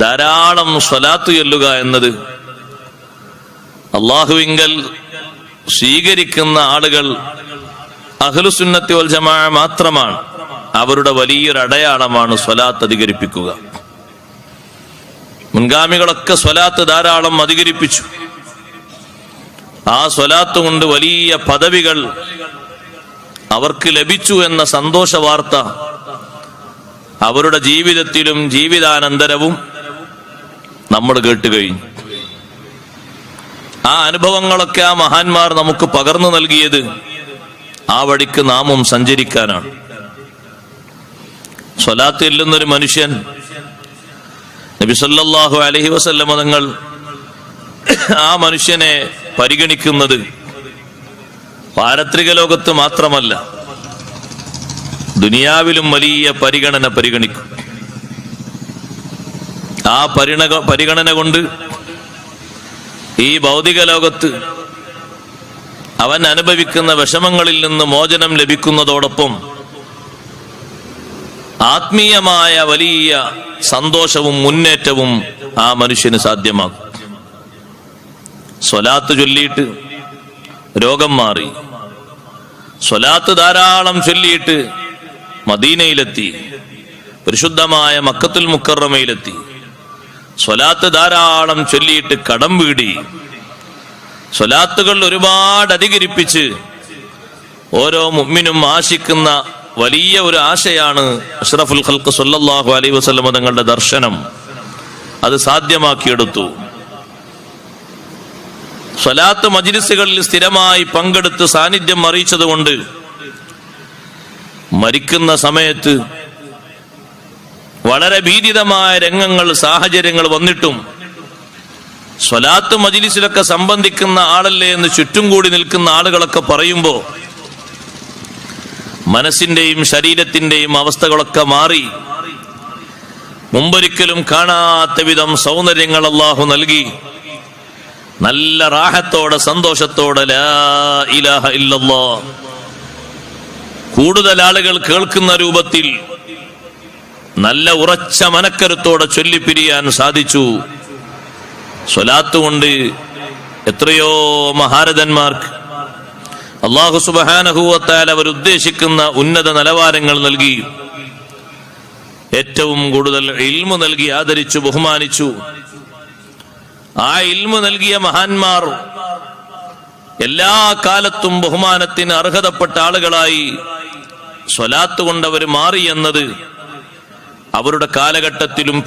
ധാരാളം സ്വലാത്ത് ചൊല്ലുക എന്നത് അല്ലാഹുവിങ്കൽ സ്വീകരിക്കുന്ന ആളുകൾ അഹ്ലുസുന്നത്തി വൽ ജമാഅ മാത്രമാണ്. അവരുടെ വലിയൊരു അടയാളമാണ് സ്വലാത്ത് അധികരിപ്പിക്കുക. മുൻഗാമികളൊക്കെ സ്വലാത്ത് ധാരാളം അധികരിപ്പിച്ചു. ആ സ്വലാത്ത് കൊണ്ട് വലിയ പദവികൾ അവർക്ക് ലഭിച്ചു എന്ന സന്തോഷ വാർത്ത അവരുടെ ജീവിതത്തിലും ജീവിതാനന്തരവും നമ്മൾ കേട്ടുകഴിഞ്ഞു. ആ അനുഭവങ്ങളൊക്കെ ആ മഹാന്മാർ നമുക്ക് പകർന്നു നൽകിയത് ആ വഴിക്ക് നാമും സഞ്ചരിക്കാനാണ്. സ്വലാത്ത് ചെല്ലുന്നൊരു മനുഷ്യൻ നബി സല്ലല്ലാഹു അലൈഹി വസല്ലം തങ്ങൾ ആ മനുഷ്യനെ പരിഗണിക്കുന്നത് പാരത്രിക ലോകത്ത് മാത്രമല്ല, ദുനിയാവിലും വലിയ പരിഗണിക്കും. ആ പരിഗണന കൊണ്ട് ഈ ഭൗതിക ലോകത്ത് അവൻ അനുഭവിക്കുന്ന വിഷമങ്ങളിൽ നിന്ന് മോചനം ലഭിക്കുന്നതോടൊപ്പം ആത്മീയമായ വലിയ സന്തോഷവും മുന്നേറ്റവും ആ മനുഷ്യന് സാധ്യമാകും. സ്വലാത്ത് ചൊല്ലിയിട്ട് രോഗം മാറി, സ്വലാത്ത് ധാരാളം ചൊല്ലിയിട്ട് മദീനയിലെത്തി, പരിശുദ്ധമായ മക്കത്തുൽ മുക്കറമയിലെത്തി, സ്വലാത്ത് ധാരാളം ചൊല്ലിയിട്ട് കടം വീടി, സ്വലാത്തുകൾ ഒരുപാട് അധികരിപ്പിച്ച് ഓരോ മുഅ്മിനും ആശിക്കുന്ന വലിയ ഒരു ആശയാണ് അഷ്റഫുൽ ഖൽഖ് സ്വല്ലല്ലാഹു അലൈഹി വസല്ലം തങ്ങളുടെ ദർശനം. അത് സാധ്യമാക്കിയെടുത്തു. സ്വലാത്ത് മജ്ലിസുകളിൽ സ്ഥിരമായി പങ്കെടുത്ത് സാന്നിധ്യം അറിയിച്ചതുകൊണ്ട് മരിക്കുന്ന സമയത്ത് വളരെ ഭീതിതമായ രംഗങ്ങൾ, സാഹചര്യങ്ങൾ വന്നിട്ടും സ്വലാത്ത് മജ്ലിസിലൊക്കെ സംബന്ധിക്കുന്ന ആളല്ലേ എന്ന് ചുറ്റും കൂടി നിൽക്കുന്ന ആളുകളൊക്കെ പറയുമ്പോൾ മനസ്സിന്റെയും ശരീരത്തിന്റെയും അവസ്ഥകളൊക്കെ മാറി മുമ്പൊരിക്കലും കാണാത്ത വിധം സൗന്ദര്യങ്ങൾ അല്ലാഹു നൽകി നല്ല റാഹത്തോടെ സന്തോഷത്തോടെ ലാ ഇലാഹ ഇല്ലല്ലാഹ് കൂടുതൽ ആളുകൾ കേൾക്കുന്ന രൂപത്തിൽ നല്ല ഉറച്ച മനക്കരുത്തോടെ ചൊല്ലിപ്പിരിയാൻ സാധിച്ചു. സ്വലാത്ത് കൊണ്ട് എത്രയോ മഹാരഥന്മാർക്ക് അല്ലാഹു സുബ്ഹാനഹു വ തആല അവർ ഉദ്ദേശിക്കുന്ന ഉന്നത നിലവാരങ്ങൾ നൽകി, ഏറ്റവും കൂടുതൽ ഇൽമു നൽകി ആദരിച്ചു, ബഹുമാനിച്ചു. ആ ഇൽമു നൽകിയ മഹാന്മാർ എല്ലാ കാലത്തും ബഹുമാനത്തിന് അർഹതപ്പെട്ട ആളുകളായി സ്വലാത്ത് കൊണ്ടവർ മാറി എന്നത് അവരുടെ കാലഘട്ടത്തിലും